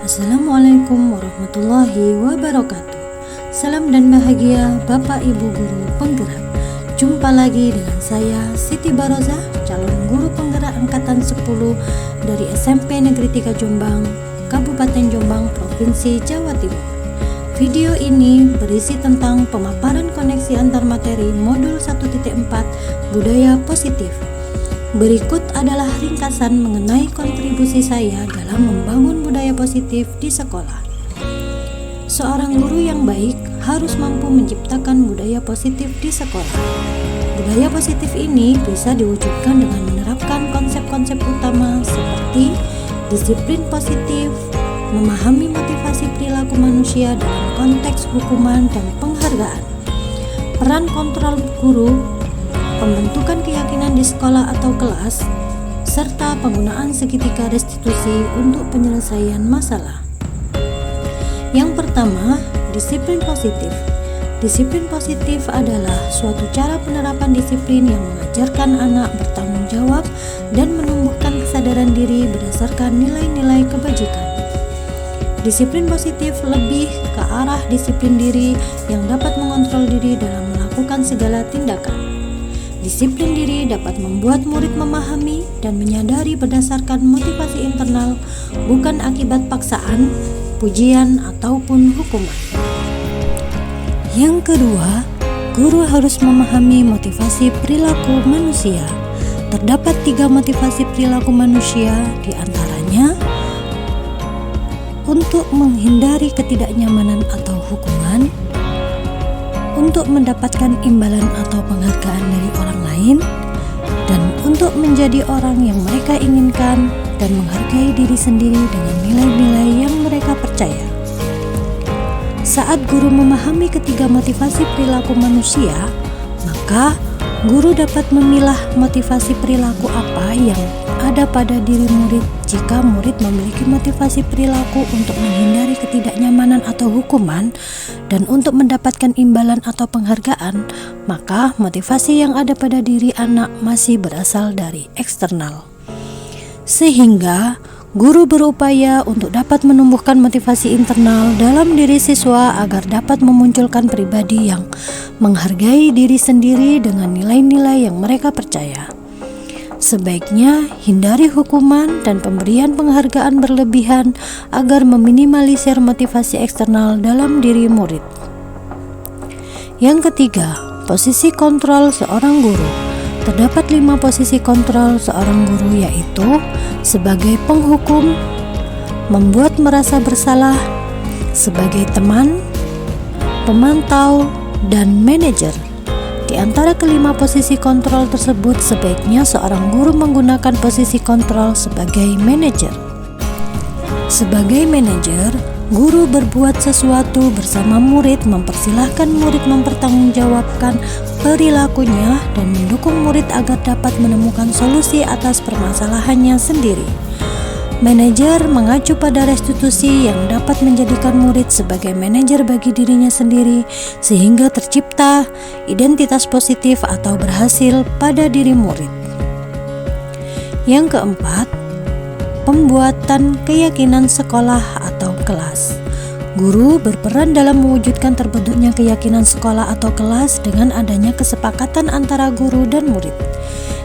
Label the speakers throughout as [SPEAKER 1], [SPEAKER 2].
[SPEAKER 1] Assalamualaikum warahmatullahi wabarakatuh. Salam dan bahagia Bapak Ibu Guru Penggerak. Jumpa lagi dengan saya Siti Barozah, calon guru penggerak angkatan 10 dari SMP Negeri 3 Jombang, Kabupaten Jombang, Provinsi Jawa Timur. Video ini berisi tentang pemaparan koneksi antar materi modul 1.4 Budaya Positif. Berikut adalah ringkasan mengenai kontribusi saya dalam membangun budaya positif di sekolah. Seorang guru yang baik harus mampu menciptakan budaya positif di sekolah. Budaya positif ini bisa diwujudkan dengan menerapkan konsep-konsep utama seperti disiplin positif, memahami motivasi perilaku manusia dalam konteks hukuman dan penghargaan, peran kontrol guru, pembentukan keyakinan di sekolah atau kelas, serta penggunaan segitiga restitusi untuk penyelesaian masalah. Yang pertama, disiplin positif. Disiplin positif adalah suatu cara penerapan disiplin yang mengajarkan anak bertanggung jawab dan menumbuhkan kesadaran diri berdasarkan nilai-nilai kebajikan. Disiplin positif lebih ke arah disiplin diri yang dapat mengontrol diri dalam melakukan segala tindakan. Disiplin diri dapat membuat murid memahami dan menyadari berdasarkan motivasi internal, bukan akibat paksaan, pujian, ataupun hukuman. Yang kedua, guru harus memahami motivasi perilaku manusia. Terdapat 3 motivasi perilaku manusia, diantaranya untuk menghindari ketidaknyamanan atau hukuman, untuk mendapatkan imbalan atau penghargaan dari orang lain, dan untuk menjadi orang yang mereka inginkan dan menghargai diri sendiri dengan nilai-nilai yang mereka percaya. Saat guru memahami ketiga motivasi perilaku manusia, maka guru dapat memilah motivasi perilaku apa yang ada pada diri murid. Jika murid memiliki motivasi perilaku untuk menghindari ketidaknyamanan atau hukuman dan untuk mendapatkan imbalan atau penghargaan, maka motivasi yang ada pada diri anak masih berasal dari eksternal. Sehingga guru berupaya untuk dapat menumbuhkan motivasi internal dalam diri siswa agar dapat memunculkan pribadi yang menghargai diri sendiri dengan nilai-nilai yang mereka percaya. Sebaiknya hindari hukuman dan pemberian penghargaan berlebihan agar meminimalisir motivasi eksternal dalam diri murid. Yang ketiga, posisi kontrol seorang guru. Terdapat 5 posisi kontrol seorang guru, yaitu sebagai penghukum, membuat merasa bersalah, sebagai teman, pemantau, dan manajer. Di antara kelima posisi kontrol tersebut, sebaiknya seorang guru menggunakan posisi kontrol sebagai manajer. Sebagai manajer, guru berbuat sesuatu bersama murid, mempersilahkan murid mempertanggungjawabkan perilakunya dan mendukung murid agar dapat menemukan solusi atas permasalahannya sendiri. Manajer mengacu pada restitusi yang dapat menjadikan murid sebagai manajer bagi dirinya sendiri, sehingga tercipta identitas positif atau berhasil pada diri murid. Yang keempat, pembuatan keyakinan sekolah atau kelas. Guru berperan dalam mewujudkan terbentuknya keyakinan sekolah atau kelas dengan adanya kesepakatan antara guru dan murid.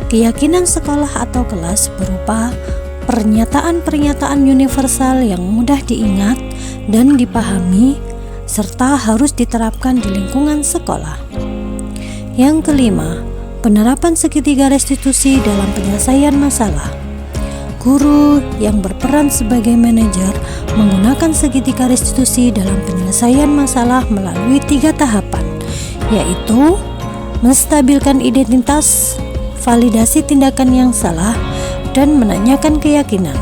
[SPEAKER 1] Keyakinan sekolah atau kelas berupa pernyataan-pernyataan universal yang mudah diingat dan dipahami serta harus diterapkan di lingkungan sekolah. Yang kelima, penerapan segitiga restitusi dalam penyelesaian masalah. Guru yang berperan sebagai manajer menggunakan segitiga restitusi dalam penyelesaian masalah melalui 3 tahapan, yaitu menstabilkan identitas, validasi tindakan yang salah, dan menanyakan keyakinan.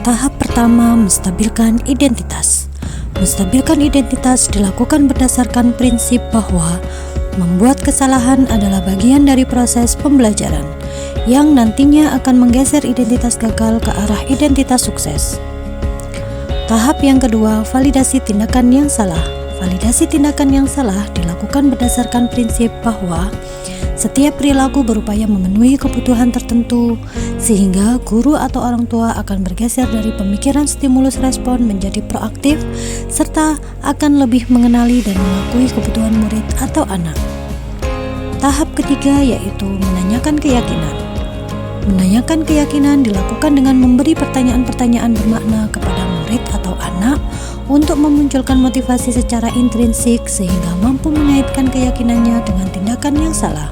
[SPEAKER 1] Tahap pertama, menstabilkan identitas. Menstabilkan identitas dilakukan berdasarkan prinsip bahwa membuat kesalahan adalah bagian dari proses pembelajaran yang nantinya akan menggeser identitas gagal ke arah identitas sukses. Tahap yang kedua, validasi tindakan yang salah. Validasi tindakan yang salah dilakukan berdasarkan prinsip bahwa setiap perilaku berupaya memenuhi kebutuhan tertentu, sehingga guru atau orang tua akan bergeser dari pemikiran stimulus respon menjadi proaktif serta akan lebih mengenali dan mengakui kebutuhan murid atau anak. Tahap ketiga yaitu menanyakan keyakinan. Menanyakan keyakinan dilakukan dengan memberi pertanyaan-pertanyaan bermakna kepada murid atau anak untuk memunculkan motivasi secara intrinsik sehingga mampu mengaitkan keyakinannya dengan tindakan yang salah.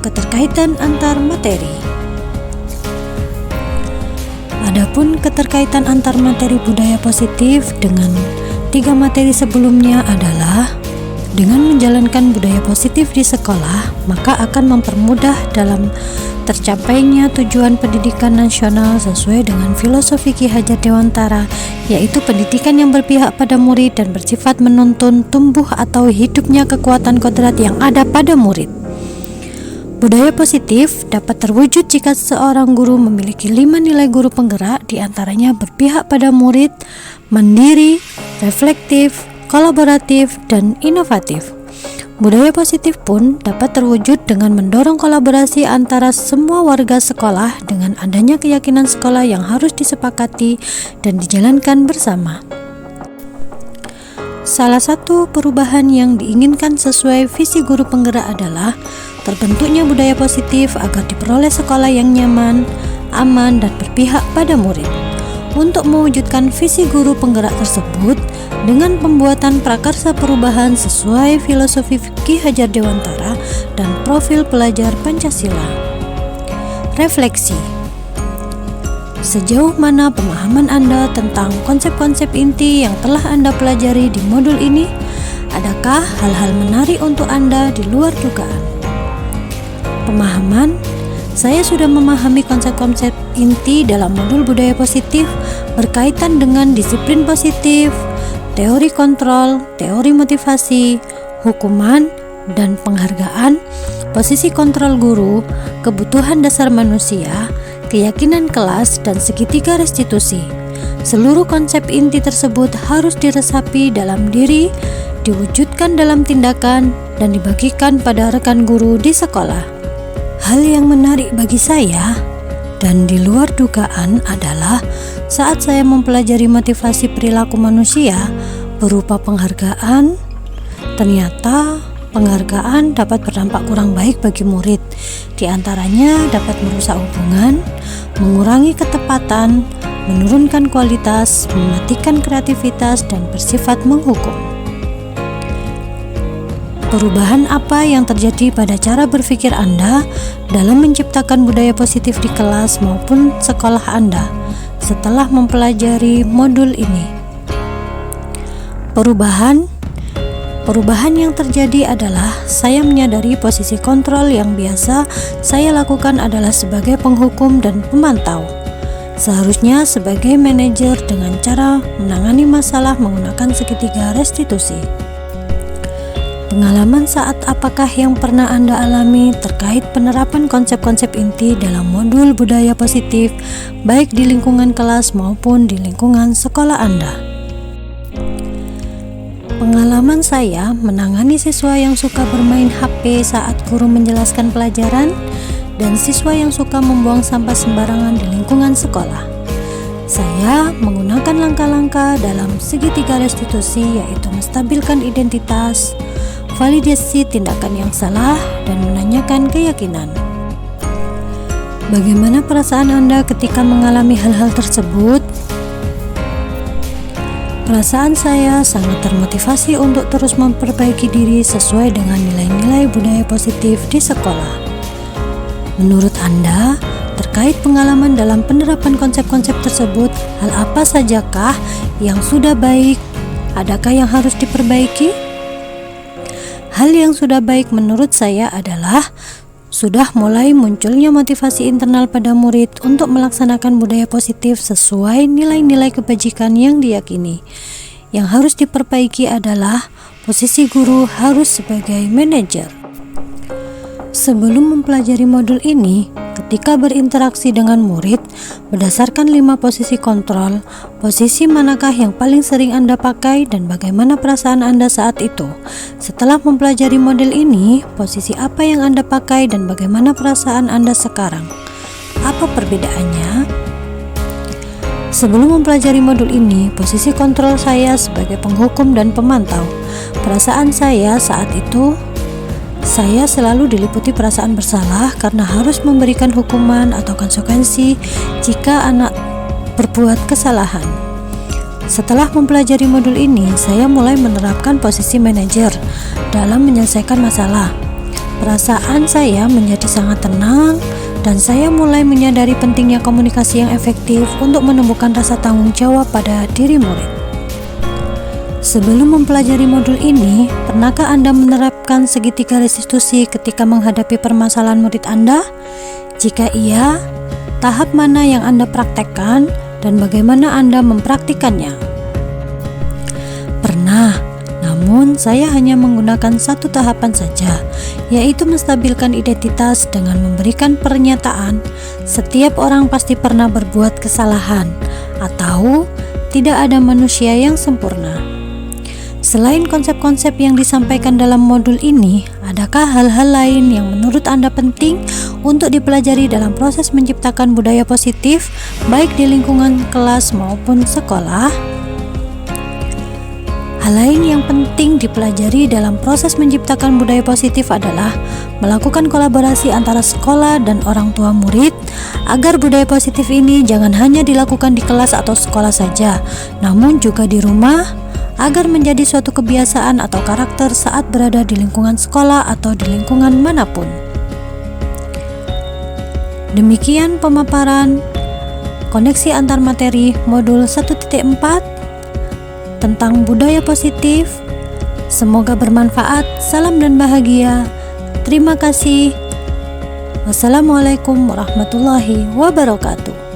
[SPEAKER 1] Keterkaitan antar materi. Adapun keterkaitan antar materi budaya positif dengan 3 materi sebelumnya adalah dengan menjalankan budaya positif di sekolah, maka akan mempermudah dalam tercapainya tujuan pendidikan nasional sesuai dengan filosofi Ki Hajar Dewantara, yaitu pendidikan yang berpihak pada murid dan bersifat menuntun tumbuh atau hidupnya kekuatan kodrat yang ada pada murid. Budaya positif dapat terwujud jika seorang guru memiliki 5 nilai guru penggerak, diantaranya berpihak pada murid, mandiri, reflektif, kolaboratif, dan inovatif. Budaya positif pun dapat terwujud dengan mendorong kolaborasi antara semua warga sekolah dengan adanya keyakinan sekolah yang harus disepakati dan dijalankan bersama. Salah satu perubahan yang diinginkan sesuai visi guru penggerak adalah terbentuknya budaya positif agar diperoleh sekolah yang nyaman, aman, dan berpihak pada murid. Untuk mewujudkan visi guru penggerak tersebut dengan pembuatan prakarsa perubahan sesuai filosofi Ki Hajar Dewantara dan profil pelajar Pancasila. Refleksi. Sejauh mana pemahaman Anda tentang konsep-konsep inti yang telah Anda pelajari di modul ini? Adakah hal-hal menarik untuk Anda di luar dugaan? Pemahaman. Saya sudah memahami konsep-konsep inti dalam modul budaya positif berkaitan dengan disiplin positif, teori kontrol, teori motivasi, hukuman, dan penghargaan, posisi kontrol guru, kebutuhan dasar manusia, keyakinan kelas, dan segitiga restitusi. Seluruh konsep inti tersebut harus diresapi dalam diri, diwujudkan dalam tindakan, dan dibagikan pada rekan guru di sekolah. Hal yang menarik bagi saya dan di luar dugaan adalah saat saya mempelajari motivasi perilaku manusia berupa penghargaan, ternyata penghargaan dapat berdampak kurang baik bagi murid. Di antaranya dapat merusak hubungan, mengurangi ketepatan, menurunkan kualitas, mematikan kreativitas, dan bersifat menghukum. Perubahan apa yang terjadi pada cara berpikir Anda dalam menciptakan budaya positif di kelas maupun sekolah Anda setelah mempelajari modul ini? Perubahan yang terjadi adalah saya menyadari posisi kontrol yang biasa saya lakukan adalah sebagai penghukum dan pemantau. Seharusnya sebagai manajer dengan cara menangani masalah menggunakan segitiga restitusi. Pengalaman saat apakah yang pernah Anda alami terkait penerapan konsep-konsep inti dalam modul budaya positif baik di lingkungan kelas maupun di lingkungan sekolah Anda? Pengalaman saya menangani siswa yang suka bermain HP saat guru menjelaskan pelajaran dan siswa yang suka membuang sampah sembarangan di lingkungan sekolah. Saya menggunakan langkah-langkah dalam segitiga restitusi, yaitu menstabilkan identitas, validasi tindakan yang salah, dan menanyakan keyakinan. Bagaimana perasaan Anda ketika mengalami hal-hal tersebut? Perasaan saya sangat termotivasi untuk terus memperbaiki diri sesuai dengan nilai-nilai budaya positif di sekolah. Menurut Anda, terkait pengalaman dalam penerapan konsep-konsep tersebut, hal apa sajakah yang sudah baik? Adakah yang harus diperbaiki? Hal yang sudah baik menurut saya adalah sudah mulai munculnya motivasi internal pada murid untuk melaksanakan budaya positif sesuai nilai-nilai kebajikan yang diyakini. Yang harus diperbaiki adalah posisi guru harus sebagai manajer. Sebelum mempelajari modul ini, ketika berinteraksi dengan murid, berdasarkan 5 posisi kontrol, posisi manakah yang paling sering Anda pakai dan bagaimana perasaan Anda saat itu? Setelah mempelajari model ini, posisi apa yang Anda pakai dan bagaimana perasaan Anda sekarang? Apa perbedaannya? Sebelum mempelajari modul ini, posisi kontrol saya sebagai penghukum dan pemantau. Perasaan saya saat itu, saya selalu diliputi perasaan bersalah karena harus memberikan hukuman atau konsekuensi jika anak berbuat kesalahan. Setelah mempelajari modul ini, saya mulai menerapkan posisi manajer dalam menyelesaikan masalah. Perasaan saya menjadi sangat tenang dan saya mulai menyadari pentingnya komunikasi yang efektif untuk menumbuhkan rasa tanggung jawab pada diri murid. Sebelum mempelajari modul ini, pernahkah Anda menerapkan segitiga restitusi ketika menghadapi permasalahan murid Anda? Jika iya, tahap mana yang Anda praktekkan dan bagaimana Anda mempraktikannya? Pernah, namun saya hanya menggunakan satu tahapan saja, yaitu menstabilkan identitas dengan memberikan pernyataan setiap orang pasti pernah berbuat kesalahan atau tidak ada manusia yang sempurna. Selain konsep-konsep yang disampaikan dalam modul ini, adakah hal-hal lain yang menurut Anda penting untuk dipelajari dalam proses menciptakan budaya positif, baik di lingkungan kelas maupun sekolah? Hal lain yang penting dipelajari dalam proses menciptakan budaya positif adalah melakukan kolaborasi antara sekolah dan orang tua murid, agar budaya positif ini jangan hanya dilakukan di kelas atau sekolah saja, namun juga di rumah, agar menjadi suatu kebiasaan atau karakter saat berada di lingkungan sekolah atau di lingkungan manapun. Demikian pemaparan koneksi antar materi modul 1.4 tentang budaya positif. Semoga bermanfaat. Salam dan bahagia. Terima kasih. Wassalamualaikum warahmatullahi wabarakatuh.